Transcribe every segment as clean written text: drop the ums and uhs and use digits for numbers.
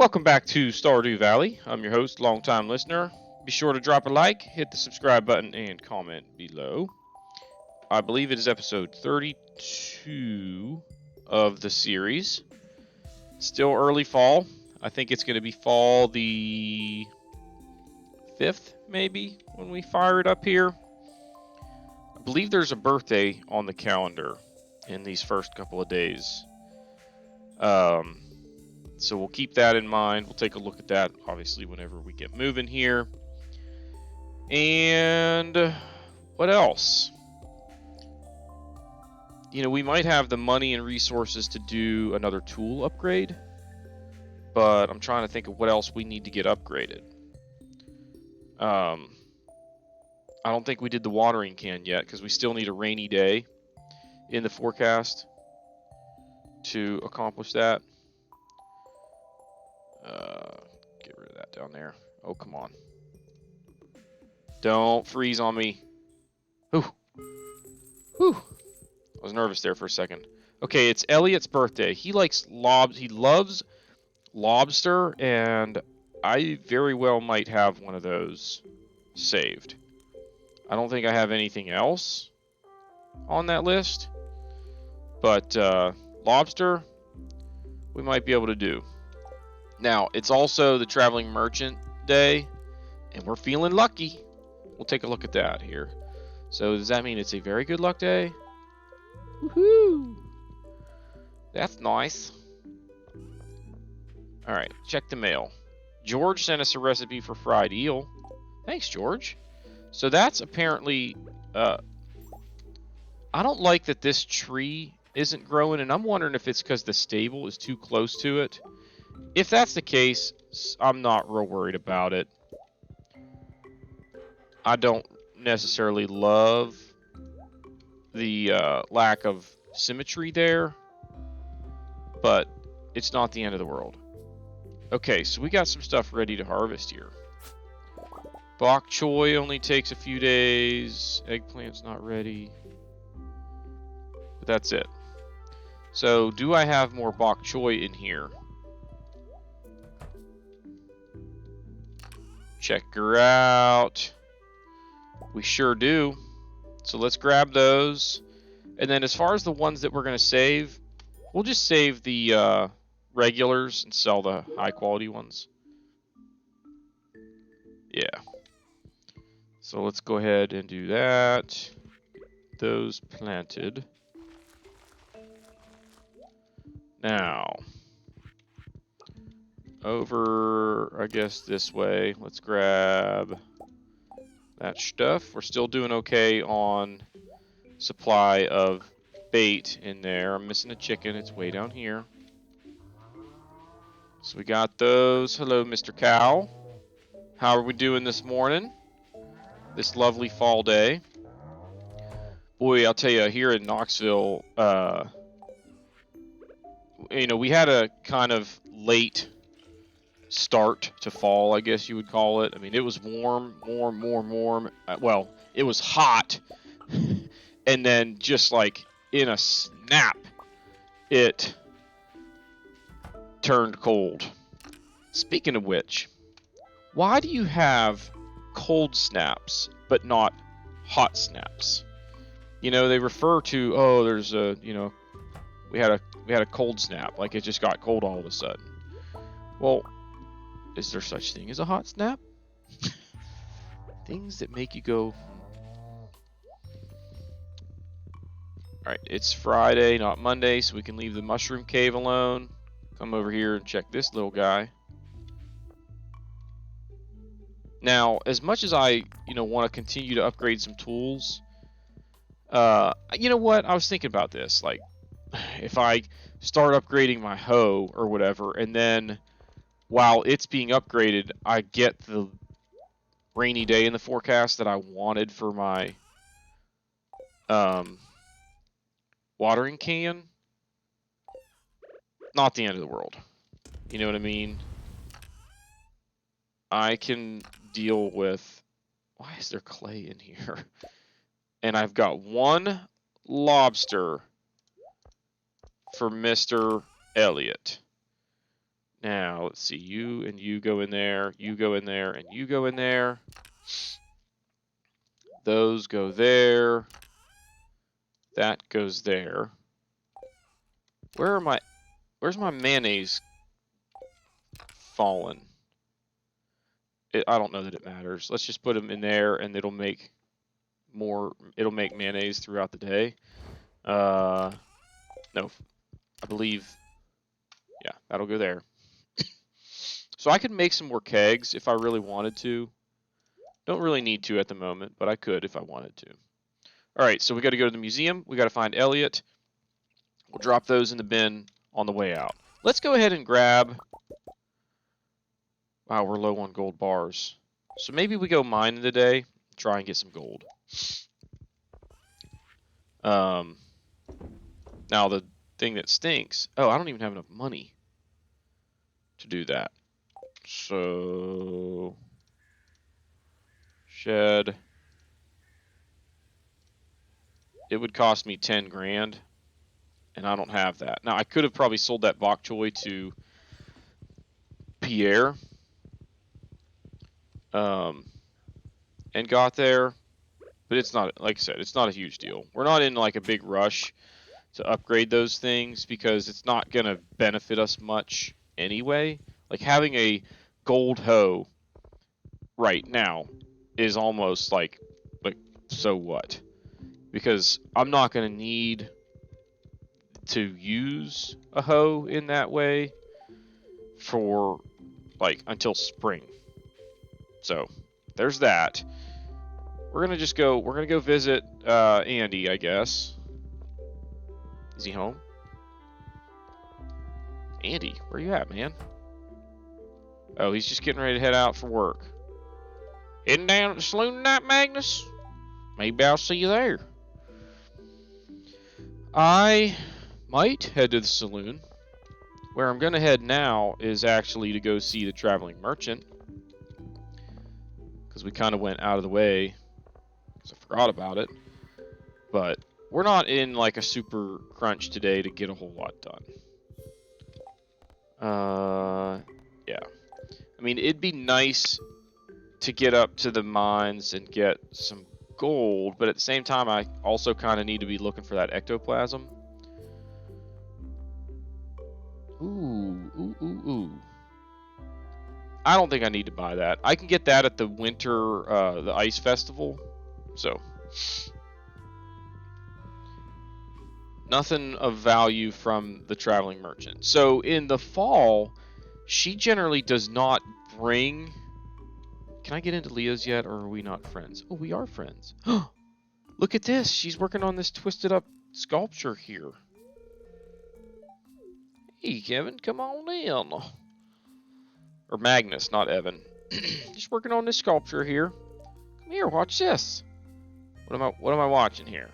Welcome back to Stardew Valley. I'm your host, longtime listener. Be sure to drop a like, hit the subscribe button, and comment below. I believe it is episode 32 of the series. Still early fall. I think it's going to be fall the 5th, maybe, when we fire it up here. I believe there's a birthday on the calendar in these first couple of days. So we'll keep that in mind. We'll take a look at that, obviously, whenever we get moving here. And what else? You know, we might have the money and resources to do another tool upgrade, but I'm trying to think of what else we need to get upgraded. I don't think we did the watering can yet, because we still need a rainy day in the forecast to accomplish that. Get rid of that down there. Oh, come on. Don't freeze on me. Whew. Whew. I was nervous there for a second. Okay, it's Elliott's birthday. He likes he loves lobster, and I very well might have one of those saved. I don't think I have anything else on that list, but lobster we might be able to do. Now, it's also the Traveling Merchant Day, and we're feeling lucky. We'll take a look at that here. So does that mean it's a very good luck day? Woohoo! That's nice. Alright, check the mail. George sent us a recipe for fried eel. Thanks, George. So that's apparently... I don't like that this tree isn't growing, and I'm wondering if it's because the stable is too close to it. If that's the case, I'm not real worried about it. I don't necessarily love the lack of symmetry there, but it's not the end of the world. Okay, so we got some stuff ready to harvest here. Bok choy only takes a few days. Eggplant's not ready. But that's it. So, do I have more bok choy in here? Check her out. We sure do. So let's grab those. And then as far as the ones that we're going to save, we'll just save the regulars and sell the high quality ones. Yeah. So let's go ahead and do that. Those planted. Now, over, I guess, this way. Let's grab that stuff. We're still doing okay on supply of bait in there. I'm missing a chicken. It's way down here. So we got those. Hello, Mr. Cow. How are we doing this morning? This lovely fall day. Boy, I'll tell you, here in Knoxville, you know, we had a kind of late start to fall, I guess you would call it. I mean, it was warm. Well, it was hot. And then just like in a snap, it turned cold. Speaking of which, why do you have cold snaps but not hot snaps? You know, they refer to, oh, there's a, you know, we had a cold snap, like it just got cold all of a sudden. Well, is there such thing as a hot snap? Things that make you go. Alright, it's Friday, not Monday, so we can leave the mushroom cave alone. Come over here and check this little guy. Now, as much as I, want to continue to upgrade some tools, you know what? I was thinking about this. Like, if I start upgrading my hoe or whatever, and then while it's being upgraded, I get the rainy day in the forecast that I wanted for my watering can, not the end of the world. You know what I mean? I can deal with... Why is there clay in here? And I've got one lobster for Mr. Elliott. Now, let's see. You and you go in there. You go in there, and you go in there. Those go there. That goes there. Where's my mayonnaise fallen? I don't know that it matters. Let's just put them in there, and it'll make mayonnaise throughout the day. No, I believe, yeah, that'll go there. So I could make some more kegs if I really wanted to. Don't really need to at the moment, but I could if I wanted to. All right, so we got to go to the museum. We got to find Elliott. We'll drop those in the bin on the way out. Let's go ahead and grab... Wow, we're low on gold bars. So maybe we go mine today, try and get some gold. Now the thing that stinks... Oh, I don't even have enough money to do that. So... Shed... It would cost me 10 grand, and I don't have that. Now, I could have probably sold that bok choy to Pierre, and got there, but it's not, like I said, it's not a huge deal. We're not in like a big rush to upgrade those things because it's not going to benefit us much anyway. Like having a gold hoe right now is almost like so what? Because I'm not going to need to use a hoe in that way for like until spring. So there's that. We're gonna go visit Andy, I guess. Is he home? Andy, where you at, man? Oh, he's just getting ready to head out for work. Heading down at the saloon tonight, Magnus? Maybe I'll see you there. I might head to the saloon. Where I'm going to head now is actually to go see the traveling merchant. Because we kind of went out of the way. Because I forgot about it. But we're not in like a super crunch today to get a whole lot done. Yeah. I mean, it'd be nice to get up to the mines and get some gold, but at the same time, I also kind of need to be looking for that ectoplasm. Ooh. I don't think I need to buy that. I can get that at the winter, the ice festival. So, nothing of value from the traveling merchant. So in the fall, she generally does not bring... Can I get into Leah's yet, or are we not friends? Oh, we are friends. Look at this. She's working on this twisted up sculpture here. Hey, Kevin, come on in. Or Magnus, not Evan. Just working on this sculpture here. Come here, watch this. What am I watching here?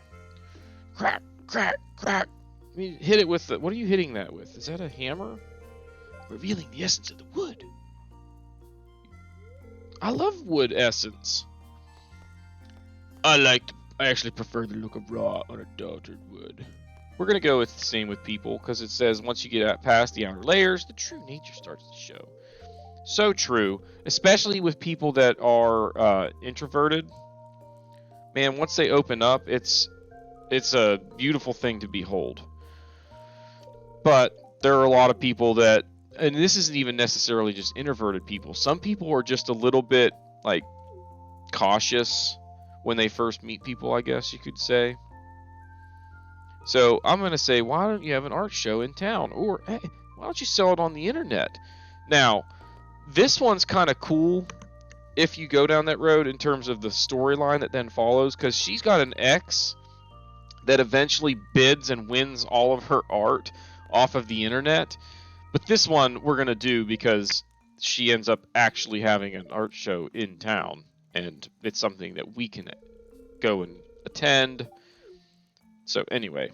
Crack, crack, crack. I mean, hit it with the... What are you hitting that with? Is that a hammer? Revealing the essence of the wood. I love wood essence. I actually prefer the look of raw, unadulterated wood. We're going to go with the same with people, because it says once you get past the outer layers, the true nature starts to show. So true, especially with people that are introverted. Man, once they open up, it's a beautiful thing to behold. But there are a lot of people that, and this isn't even necessarily just introverted people. Some people are just a little bit, like, cautious when they first meet people, I guess you could say. So I'm going to say, why don't you have an art show in town? Or, hey, why don't you sell it on the internet? Now, this one's kind of cool if you go down that road in terms of the storyline that then follows, because she's got an ex that eventually bids and wins all of her art off of the internet. But this one we're going to do because she ends up actually having an art show in town, and it's something that we can go and attend. So anyway,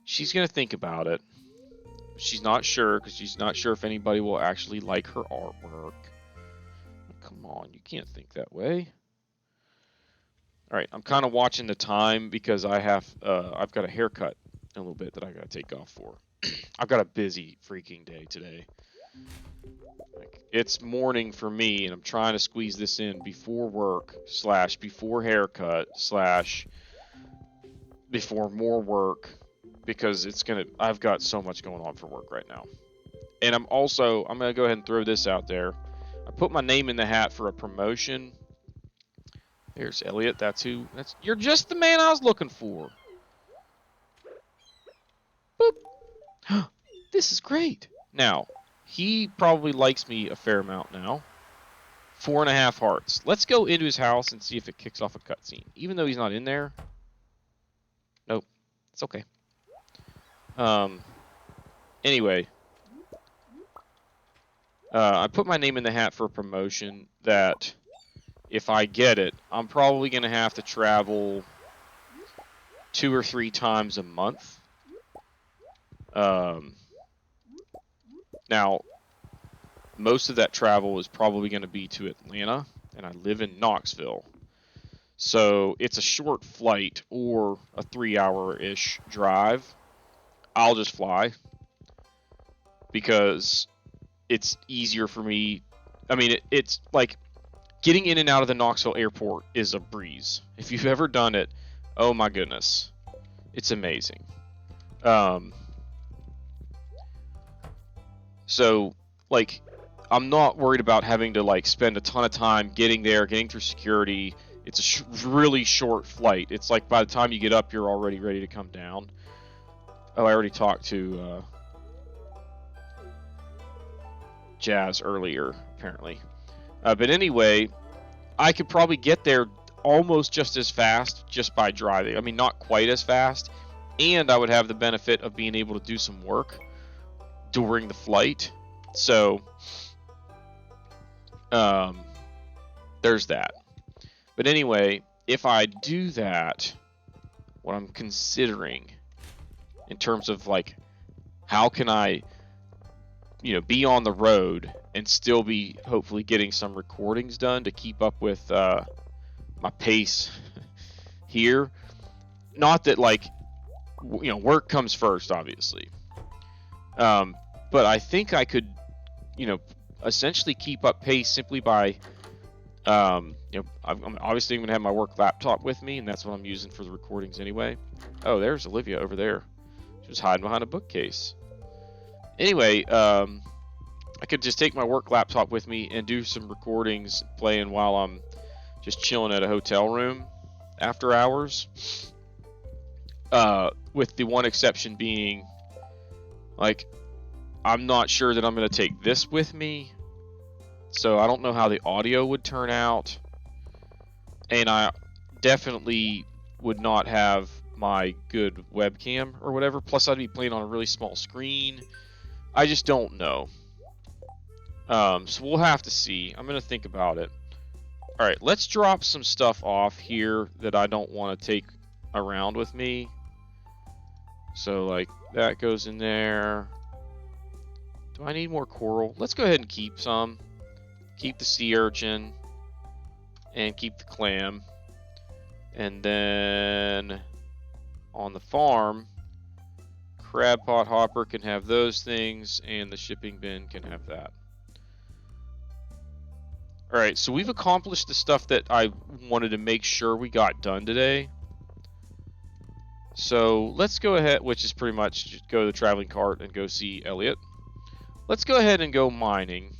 she's going to think about it. She's not sure, because she's not sure if anybody will actually like her artwork. Come on, you can't think that way. All right, I'm kind of watching the time because I've got a haircut in a little bit that I got to take off for. I've got a busy freaking day today. Like, it's morning for me, and I'm trying to squeeze this in before work, / before haircut, / before more work, because I've got so much going on for work right now. And I'm gonna go ahead and throw this out there. I put my name in the hat for a promotion. There's Elliott. You're just the man I was looking for. Boop. This is great. Now, he probably likes me a fair amount now. 4.5 hearts. Let's go into his house and see if it kicks off a cutscene. Even though he's not in there. Nope. It's okay. Anyway. I put my name in the hat for a promotion that, if I get it, I'm probably going to have to travel 2 or 3 times a month. Now, most of that travel is probably going to be to Atlanta, and I live in Knoxville. So it's a short flight or a 3-hour-ish drive. I'll just fly because it's easier for me. I mean, it's like getting in and out of the Knoxville airport is a breeze. If you've ever done it, oh my goodness, it's amazing. So, like, I'm not worried about having to, like, spend a ton of time getting there, getting through security. It's a really short flight. It's like by the time you get up, you're already ready to come down. Oh, I already talked to Jazz earlier, apparently. But anyway, I could probably get there almost just as fast just by driving. I mean, not quite as fast. And I would have the benefit of being able to do some work during the flight. So, there's that. But anyway, if I do that, what I'm considering in terms of, like, how can I, be on the road and still be hopefully getting some recordings done to keep up with my pace here. Not that, like, work comes first, obviously. But I think I could, essentially keep up pace simply by, I'm obviously going to have my work laptop with me, and that's what I'm using for the recordings anyway. Oh, there's Olivia over there. She was hiding behind a bookcase. Anyway, I could just take my work laptop with me and do some recordings playing while I'm just chilling at a hotel room after hours. With the one exception being, like, I'm not sure that I'm going to take this with me, so I don't know how the audio would turn out, and I definitely would not have my good webcam or whatever, plus I'd be playing on a really small screen. I just don't know. So we'll have to see. I'm going to think about it. Alright, let's drop some stuff off here that I don't want to take around with me. So, like, that goes in there. Do I need more coral? Let's go ahead and keep some. Keep the sea urchin. And keep the clam. And then on the farm, crab pot hopper can have those things, and the shipping bin can have that. Alright, so we've accomplished the stuff that I wanted to make sure we got done today. So let's go ahead, which is pretty much just go to the traveling cart and go see Elliott. Let's go ahead and go mining.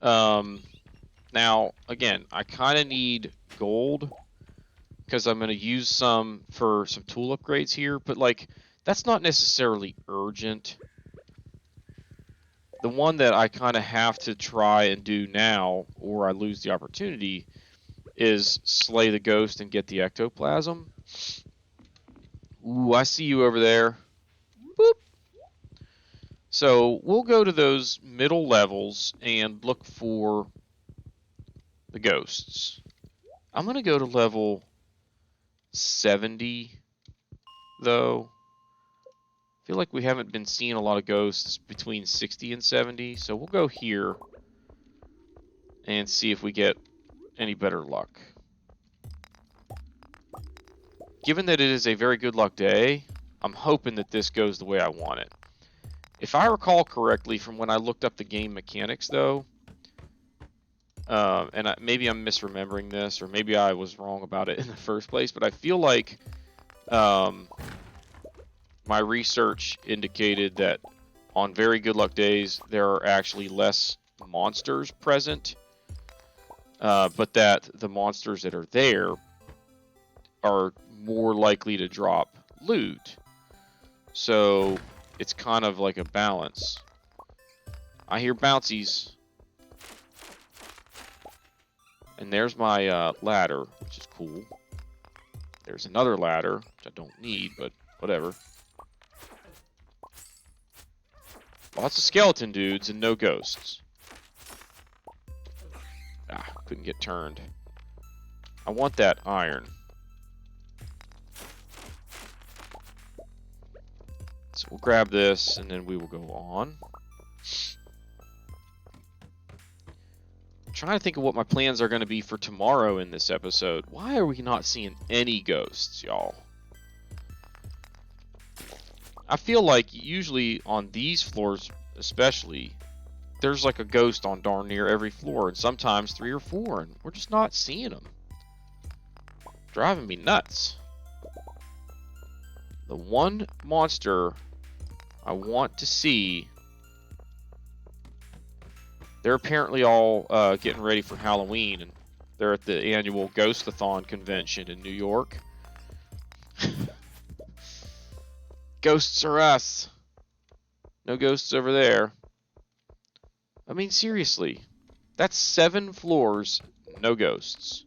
Now, again, I kind of need gold because I'm going to use some for some tool upgrades here, but, like, that's not necessarily urgent. The one that I kind of have to try and do now, or I lose the opportunity, is slay the ghost and get the ectoplasm. Ooh, I see you over there. Boop. So we'll go to those middle levels and look for the ghosts. I'm going to go to level 70, though. I feel like we haven't been seeing a lot of ghosts between 60 and 70, so we'll go here and see if we get any better luck. Given that it is a very good luck day, I'm hoping that this goes the way I want it. If I recall correctly from when I looked up the game mechanics, though, and maybe I'm misremembering this, or maybe I was wrong about it in the first place, but I feel like my research indicated that on very good luck days, there are actually less monsters present, but that the monsters that are there are more likely to drop loot. So it's kind of like a balance. I hear bouncies. And there's my ladder, which is cool. There's another ladder, which I don't need, but whatever. Lots of skeleton dudes and no ghosts. Ah, couldn't get turned. I want that iron. So we'll grab this, and then we will go on. I'm trying to think of what my plans are going to be for tomorrow in this episode. Why are we not seeing any ghosts, y'all? I feel like usually on these floors especially, there's like a ghost on darn near every floor, and sometimes 3 or 4, and we're just not seeing them. Driving me nuts. The one monster I want to see... They're apparently all getting ready for Halloween, and they're at the annual Ghostathon convention in New York. Ghosts are us. No ghosts over there. I mean, seriously. That's 7 floors, no ghosts.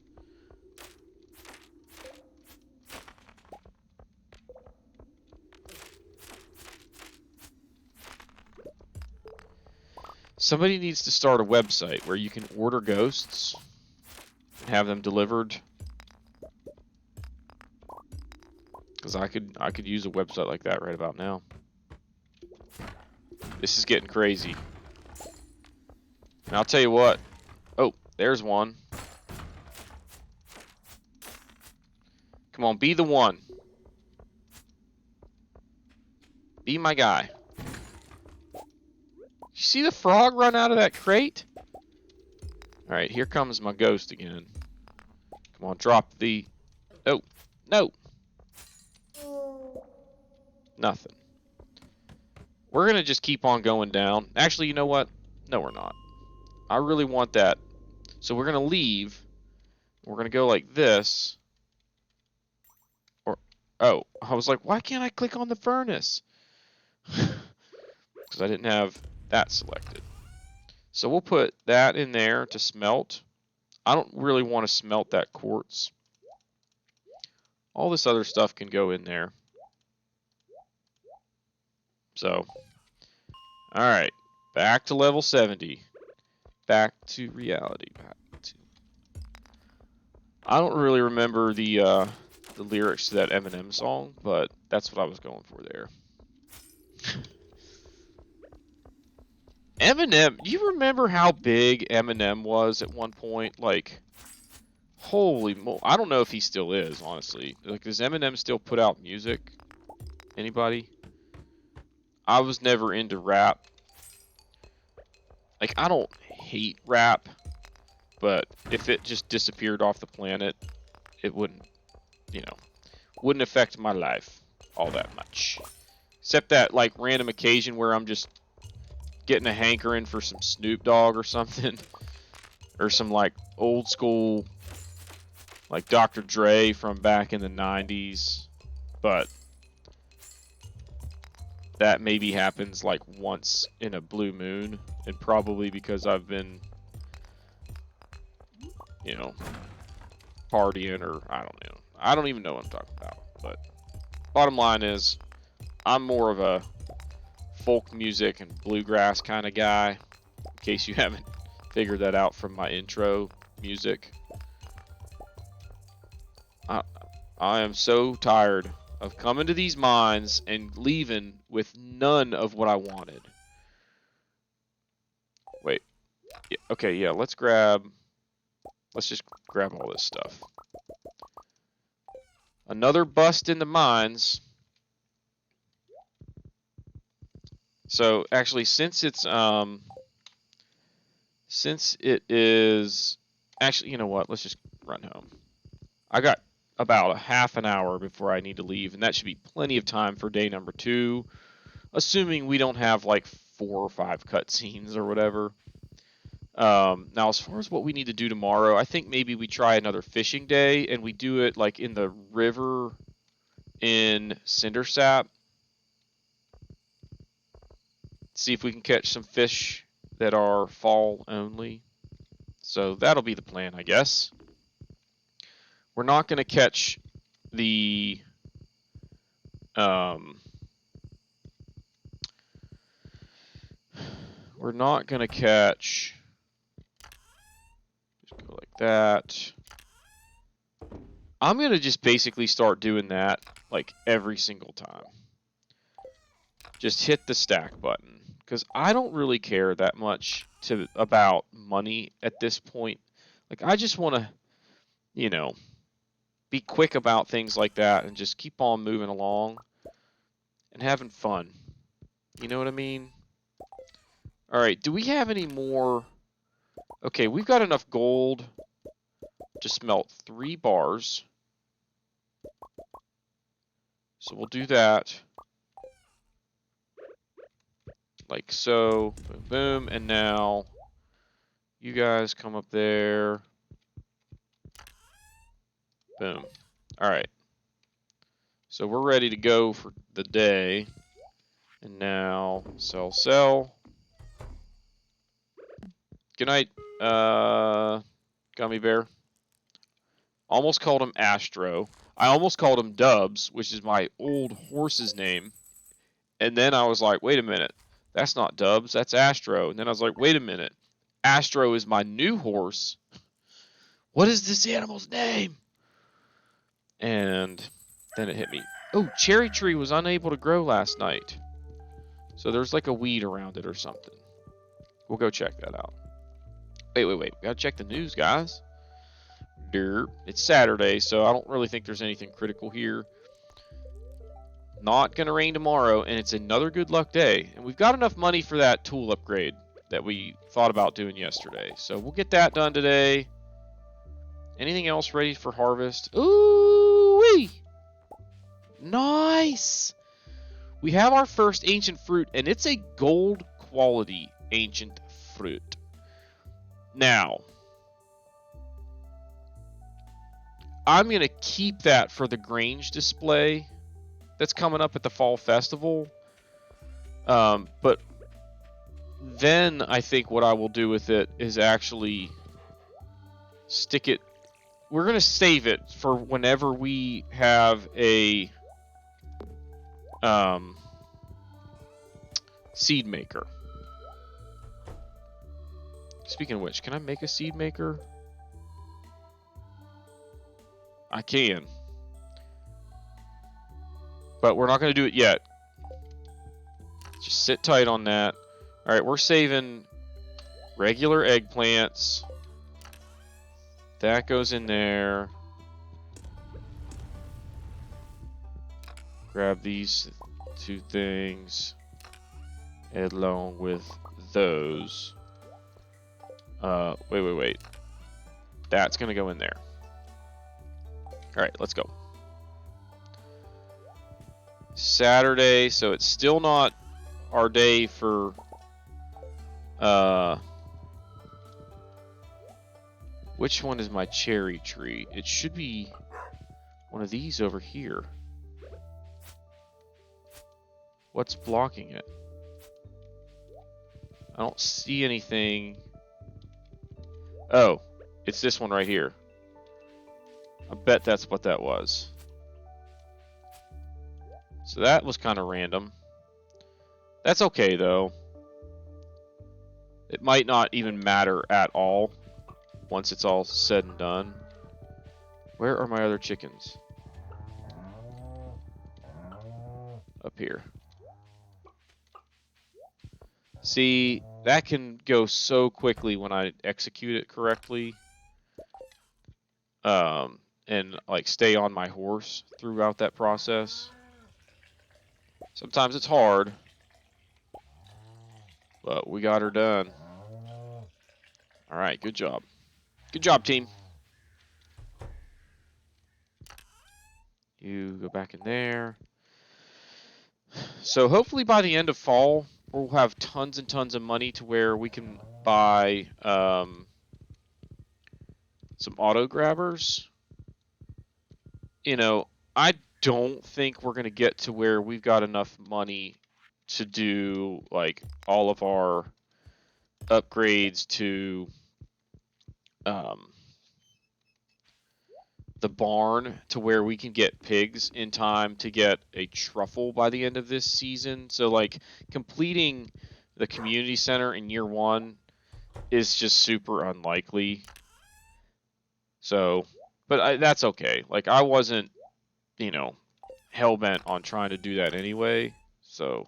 Somebody needs to start a website where you can order ghosts and have them delivered. Because I could use a website like that right about now. This is getting crazy. And I'll tell you what. Oh, there's one. Come on, be the one. Be my guy. You see the frog run out of that crate? Alright, here comes my ghost again. Come on, drop the... Oh, no. Nothing. We're going to just keep on going down. Actually, you know what? No, we're not. I really want that. So we're going to leave. We're going to go like this. Or, oh, I was like, why can't I click on the furnace? Because I didn't have that selected. So we'll put that in there to smelt. I don't really want to smelt that quartz. All this other stuff can go in there. So, alright. Back to level 70. Back to reality. I don't really remember the lyrics to that Eminem song, but that's what I was going for there. Eminem, do you remember how big Eminem was at one point? Like, holy mo... I don't know if he still is, honestly. Like, does Eminem still put out music? Anybody? I was never into rap. Like, I don't hate rap, but if it just disappeared off the planet, it wouldn't, you know, wouldn't affect my life all that much. Except that, like, random occasion where I'm just getting a hankering for some Snoop Dogg or something. Or some, like, old school, like, Dr. Dre from back in the 90s. But that maybe happens, like, once in a blue moon. And probably because I've been, you know, partying or, I don't know. I don't even know what I'm talking about. But bottom line is, I'm more of a folk music and bluegrass kind of guy, in case you haven't figured that out from my intro music. I am so tired of coming to these mines and leaving with none of what I wanted. Wait. Yeah, okay, yeah, let's just grab all this stuff. Another bust in the mines. So actually, since it is actually, you know what? Let's just run home. I got about a half an hour before I need to leave, and that should be plenty of time for day number 2, assuming we don't have like 4 or 5 cutscenes or whatever. Now, as far as what we need to do tomorrow, I think maybe we try another fishing day and we do it like in the river in Cindersap. See if we can catch some fish that are fall only. So that'll be the plan, I guess. We're not going to catch the we're not going to catch, just go like that. I'm going to just basically start doing that like every single time. Just hit the stack button, because I don't really care that much about money at this point. Like, I just want to, you know, be quick about things like that and just keep on moving along and having fun. You know what I mean? All right, do we have any more? Okay, we've got enough gold to smelt 3 bars. So we'll do that. Like so. Boom, boom. And now you guys come up there. Boom. All right. So we're ready to go for the day. And now, sell, sell. Good night, Gummy Bear. Almost called him Astro. I almost called him Dubs, which is my old horse's name. And then I was like, wait a minute. That's not Dubs, that's Astro. And then I was like, wait a minute. Astro is my new horse. What is this animal's name? And then it hit me. Oh, cherry tree was unable to grow last night. So there's like a weed around it or something. We'll go check that out. Wait. We gotta check the news, guys. Derp. It's Saturday, so I don't really think there's anything critical here. Not gonna rain tomorrow, and it's another good luck day. And we've got enough money for that tool upgrade that we thought about doing yesterday. So we'll get that done today. Anything else ready for harvest? Ooh-wee! Nice! We have our first ancient fruit, and it's a gold quality ancient fruit. Now, I'm going to keep that for the Grange display that's coming up at the Fall Festival. But then I think what I will do with it is actually stick it. We're going to save it for whenever we have a seed maker. Speaking of which, can I make a seed maker? I can. But we're not going to do it yet. Just sit tight on that. Alright, we're saving regular eggplants. That goes in there. Grab these 2 things. Along with those. Wait. That's going to go in there. Alright, let's go. Saturday, so it's still not our day for which one is my cherry tree? It should be one of these over here. What's blocking it? I don't see anything. Oh, it's this one right here. I bet that's what that was. So that was kind of random. That's okay, though. It might not even matter at all once it's all said and done. Where are my other chickens? Up here. See, that can go so quickly when I execute it correctly. And like stay on my horse throughout that process. Sometimes it's hard. But we got her done. All right, good job. Good job, team. You go back in there. So hopefully by the end of fall, we'll have tons and tons of money to where we can buy some auto grabbers. You know, I don't think we're going to get to where we've got enough money to do like all of our upgrades to the barn to where we can get pigs in time to get a truffle by the end of this season. So like completing the community center in year 1 is just super unlikely. So, but that's okay. Like I wasn't, you know, hell-bent on trying to do that anyway. So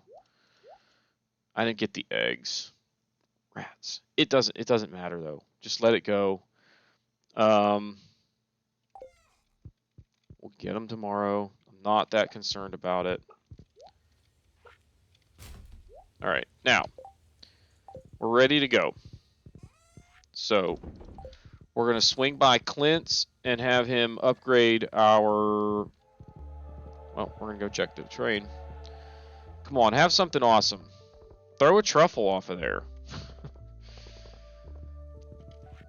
I didn't get the eggs. Rats. It doesn't matter though. Just let it go. We'll get them tomorrow. I'm not that concerned about it. All right, now we're ready to go. So we're gonna swing by Clint's and have him upgrade our. Well, we're gonna go check the train. Come on, have something awesome. Throw a truffle off of there.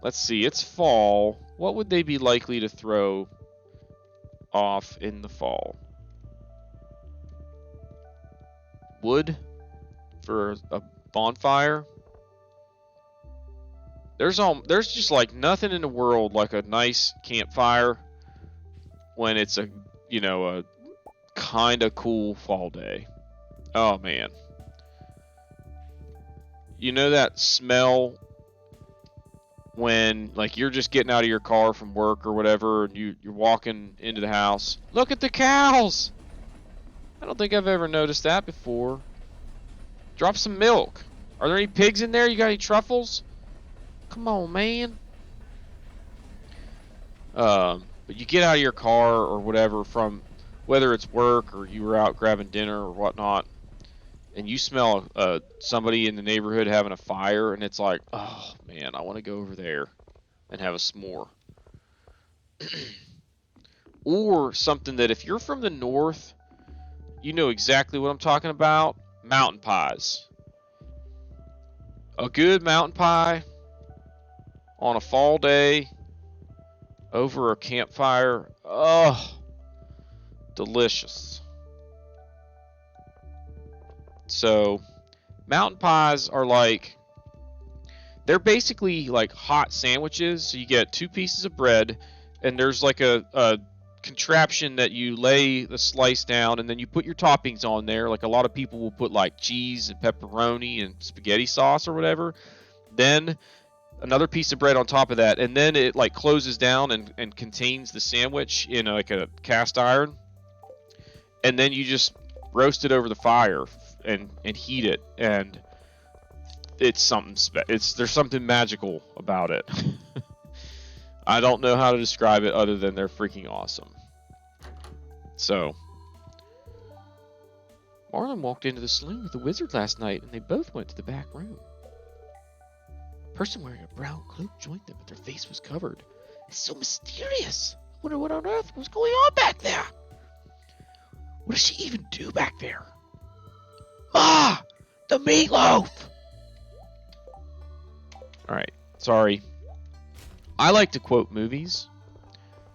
Let's see, it's fall. What would they be likely to throw off in the fall? Wood for a bonfire? There's just like nothing in the world like a nice campfire when it's a, you know, a kind of cool fall day. Oh man. You know that smell when like you're just getting out of your car from work or whatever and you're walking into the house. Look at the cows. I don't think I've ever noticed that before. Drop some milk. Are there any pigs in there? You got any truffles? Come on, man. But you get out of your car or whatever from whether it's work or you were out grabbing dinner or whatnot, and you smell somebody in the neighborhood having a fire, and it's like, oh man, I want to go over there and have a s'more. Or something that if you're from the north, you know exactly what I'm talking about. Mountain pies. A good mountain pie on a fall day over a campfire. Oh, delicious. So, mountain pies are like, they're basically like hot sandwiches. So you get 2 pieces of bread, and there's like a contraption that you lay the slice down, and then you put your toppings on there. Like a lot of people will put like cheese and pepperoni and spaghetti sauce or whatever. Then another piece of bread on top of that, and then it like closes down and contains the sandwich in like a cast iron, and then you just roast it over the fire and heat it, and it's something there's something magical about it. I don't know how to describe it other than they're freaking awesome. So Marlon walked into the saloon with the wizard last night, and they both went to the back room. A person wearing a brown cloak joined them, but their face was covered. It's so mysterious. I wonder what on earth was going on back there. What does she even do back there? Ah! The meatloaf! Alright, sorry. I like to quote movies.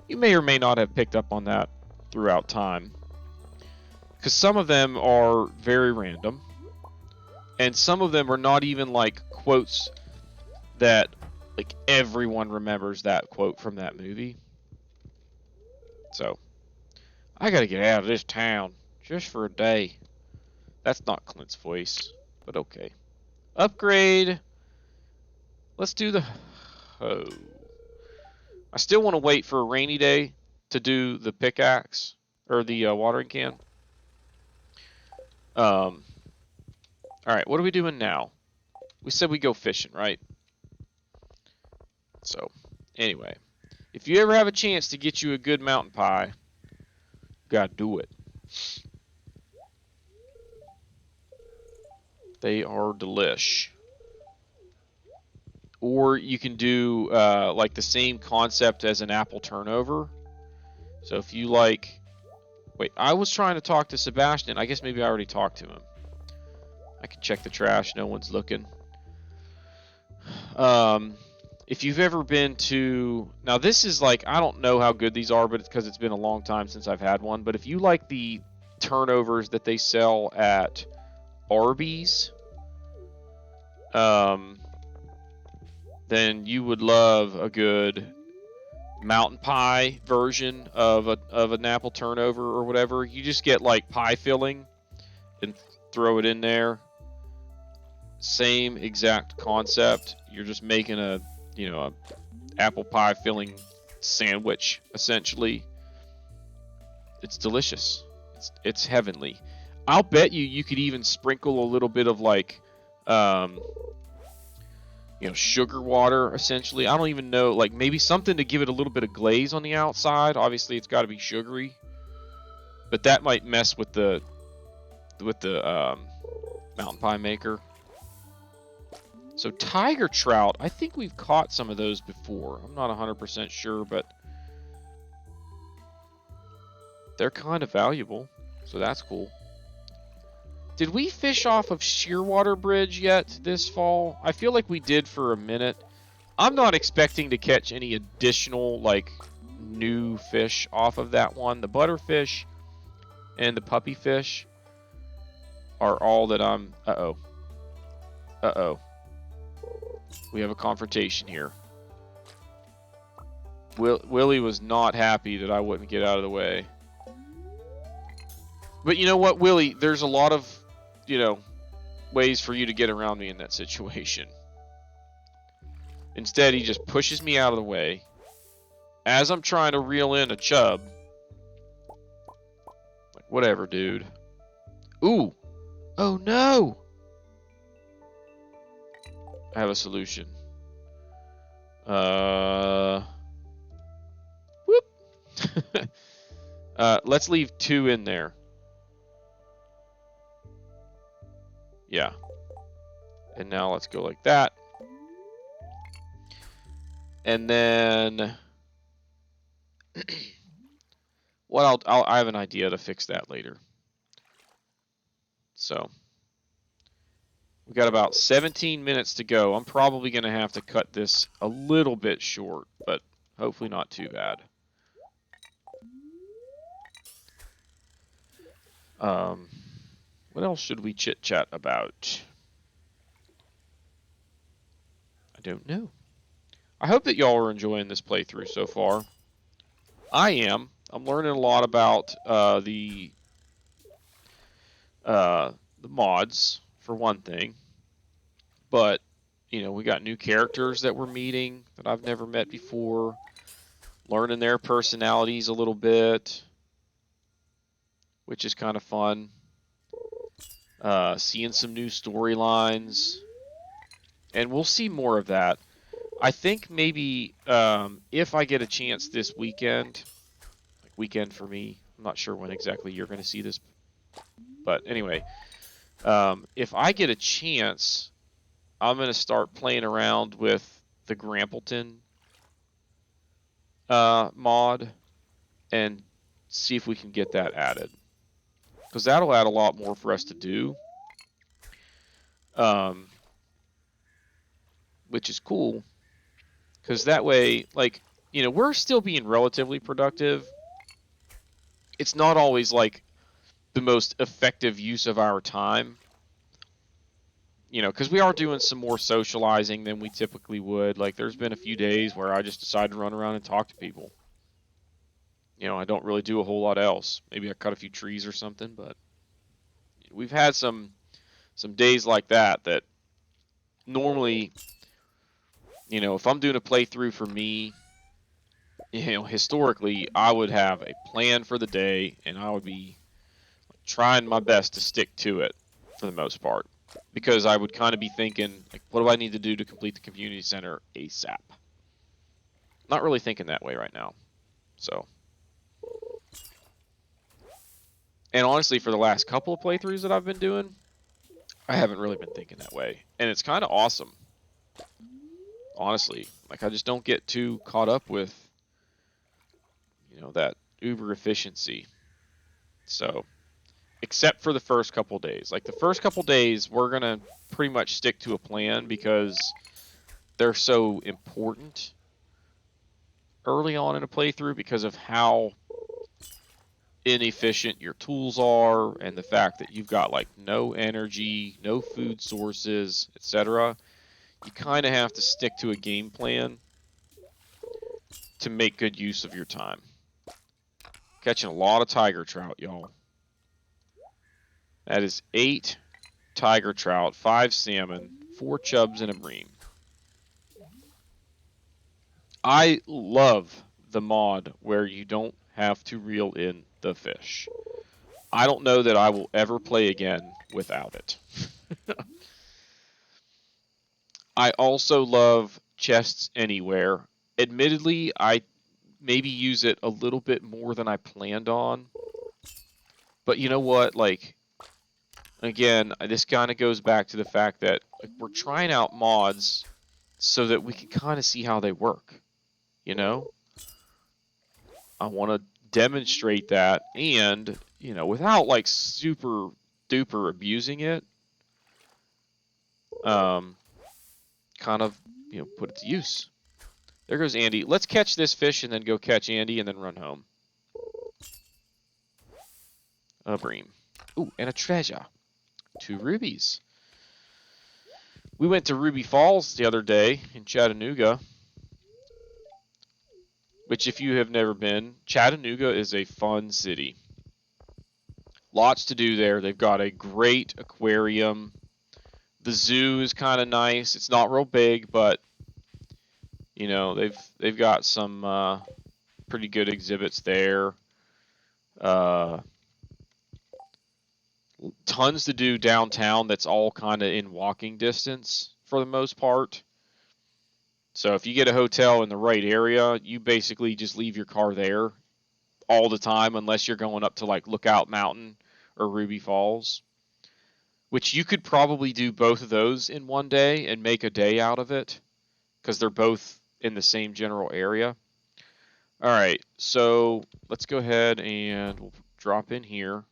You may or may not have picked up on that throughout time. Because some of them are very random. And some of them are not even like quotes that like everyone remembers that quote from that movie. So, I gotta get out of this town just for a day. That's not Clint's voice, but okay. Upgrade. Let's do the hoe. I still want to wait for a rainy day to do the pickaxe or the watering can. All right, what are we doing now? We said we go fishing, right? So, anyway, if you ever have a chance to get you a good mountain pie, you gotta do it. They are delish. Or you can do like the same concept as an apple turnover. So if you like... Wait, I was trying to talk to Sebastian. I guess maybe I already talked to him. I can check the trash. No one's looking. If you've ever been to... Now this is like... I don't know how good these are, but it's because it's been a long time since I've had one. But if you like the turnovers that they sell at Arby's... then you would love a good mountain pie version of an apple turnover or whatever. You just get like pie filling and throw it in there. Same exact concept. You're just making a apple pie filling sandwich essentially. It's delicious. It's heavenly. I'll bet you could even sprinkle a little bit of like sugar water, essentially. I don't even know, like maybe something to give it a little bit of glaze on the outside. Obviously, it's got to be sugary, but that might mess with the mountain pie maker. So tiger trout, I think we've caught some of those before. I'm not 100% sure, but they're kind of valuable, so that's cool. Did we fish off of Shearwater Bridge yet this fall? I feel like we did for a minute. I'm not expecting to catch any additional, like, new fish off of that one. The butterfish and the puppy fish are all that I'm... Uh-oh. Uh-oh. We have a confrontation here. Willie was not happy that I wouldn't get out of the way. But you know what, Willie? There's a lot of... ways for you to get around me in that situation. Instead, he just pushes me out of the way as I'm trying to reel in a chub. Like, whatever, dude. Ooh! Oh no! I have a solution. Whoop! Let's leave 2 in there. Yeah. And now let's go like that. And then I have an idea to fix that later. So we got about 17 minutes to go. I'm probably going to have to cut this a little bit short, but hopefully not too bad. What else should we chit-chat about? I don't know. I hope that y'all are enjoying this playthrough so far. I am. I'm learning a lot about the mods, for one thing. But, we got new characters that we're meeting that I've never met before. Learning their personalities a little bit, which is kind of fun. Seeing some new storylines, and we'll see more of that. I think maybe if I get a chance this weekend, like weekend for me, I'm not sure when exactly you're going to see this, but anyway, if I get a chance, I'm going to start playing around with the Grampleton mod and see if we can get that added. Because that'll add a lot more for us to do. Which is cool. Because that way, like, we're still being relatively productive. It's not always, like, the most effective use of our time. Because we are doing some more socializing than we typically would. Like, there's been a few days where I just decided to run around and talk to people. I don't really do a whole lot else. Maybe I cut a few trees or something, but... We've had some days like that normally, if I'm doing a playthrough for me, historically, I would have a plan for the day, and I would be trying my best to stick to it for the most part. Because I would kind of be thinking, like, what do I need to do to complete the community center ASAP? Not really thinking that way right now. So... And honestly, for the last couple of playthroughs that I've been doing, I haven't really been thinking that way. And it's kind of awesome. honestly. Like, I just don't get too caught up with, that uber efficiency. So, except for the first couple days. Like, the first couple days, we're going to pretty much stick to a plan because they're so important early on in a playthrough because of how inefficient your tools are and the fact that you've got like no energy, no food sources, etc. You kind of have to stick to a game plan to make good use of your time. Catching a lot of tiger trout, y'all. That is 8 tiger trout, 5 salmon, 4 chubs, and a bream. I love the mod where you don't have to reel in the fish. I don't know that I will ever play again without it. I also love chests anywhere. Admittedly, I maybe use it a little bit more than I planned on. But you know what? Like, again, this kind of goes back to the fact that like, we're trying out mods so that we can kind of see how they work. You know? I want to demonstrate that and, without like super duper abusing it, um, kind of, put it to use. There goes Andy. Let's catch this fish and then go catch Andy and then run home. A bream. Ooh, and a treasure. 2 rubies. We went to Ruby Falls the other day in Chattanooga, which if you have never been, Chattanooga is a fun city. Lots to do there. They've got a great aquarium. The zoo is kind of nice. It's not real big, but they've got some pretty good exhibits there. Tons to do downtown that's all kind of in walking distance for the most part. So if you get a hotel in the right area, you basically just leave your car there all the time unless you're going up to like Lookout Mountain or Ruby Falls, which you could probably do both of those in one day and make a day out of it because they're both in the same general area. All right, so let's go ahead and we'll drop in here.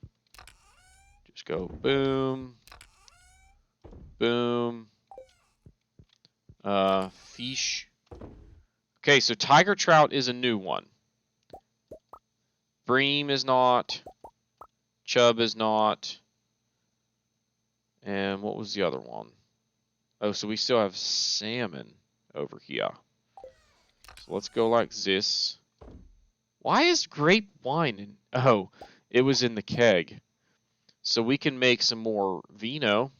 Just go boom, boom, fish. Okay, so tiger trout is a new one. Bream is not. Chub is not. And what was the other one? Oh, so we still have salmon over here. So let's go like this. Why is grape wine in... Oh, it was in the keg. So we can make some more vino.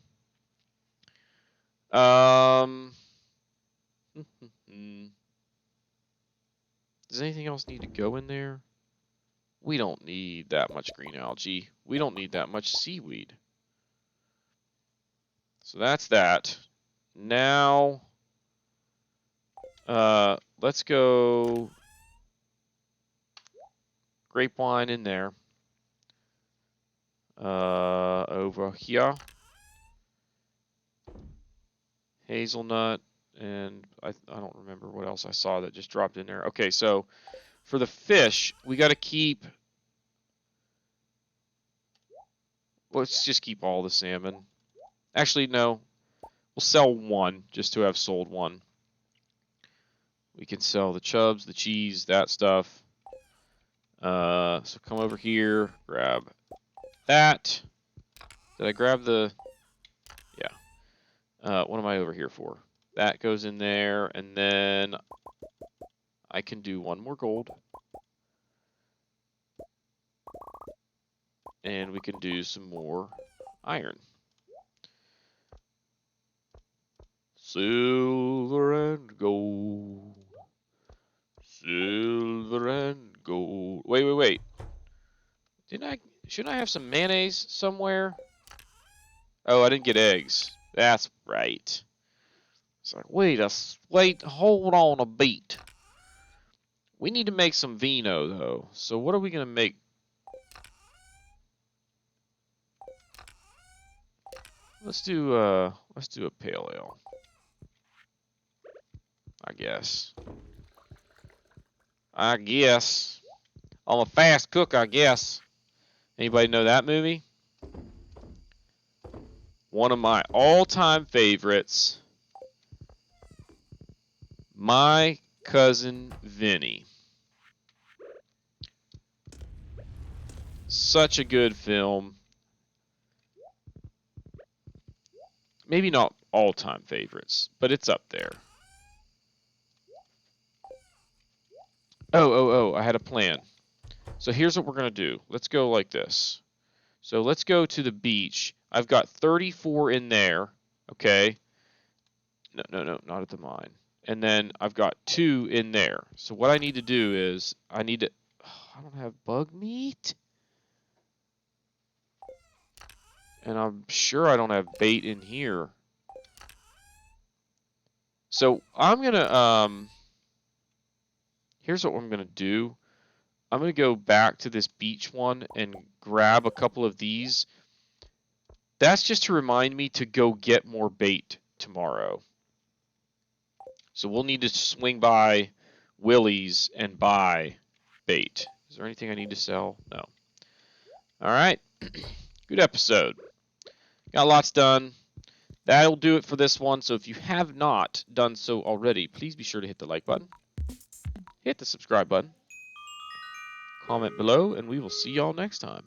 Does anything else need to go in there? We don't need that much green algae. We don't need that much seaweed. So that's that. Now, let's go grape wine in there. Over here. Hazelnut, and I don't remember what else I saw that just dropped in there. Okay, so for the fish, we got to keep... Let's just keep all the salmon. Actually, no. We'll sell one, just to have sold one. We can sell the chubs, the cheese, that stuff. So come over here, grab that. Did I grab the... Yeah. What am I over here for? That goes in there, and then I can do one more gold. And we can do some more iron. Silver and gold. Silver and gold. Wait. Shouldn't I have some mayonnaise somewhere? Oh, I didn't get eggs. That's right. It's like, wait, hold on a beat. We need to make some vino though. So what are we gonna make? Let's do a pale ale. I guess. I'm a fast cook, I guess. Anybody know that movie? One of my all-time favorites. My Cousin Vinny. Such a good film. Maybe not all-time favorites, but it's up there. Oh, I had a plan. So here's what we're going to do. Let's go like this. So let's go to the beach. I've got 34 in there. Okay. No, not at the mine. And then I've got 2 in there. So what I need to do is I need to... I don't have bug meat. And I'm sure I don't have bait in here. So I'm going to... Here's what I'm going to do. I'm going to go back to this beach one and grab a couple of these. That's just to remind me to go get more bait tomorrow. So we'll need to swing by Willie's and buy bait. Is there anything I need to sell? No. All right. Good episode. Got lots done. That'll do it for this one. So if you have not done so already, please be sure to hit the like button. Hit the subscribe button. Comment below, and we will see y'all next time.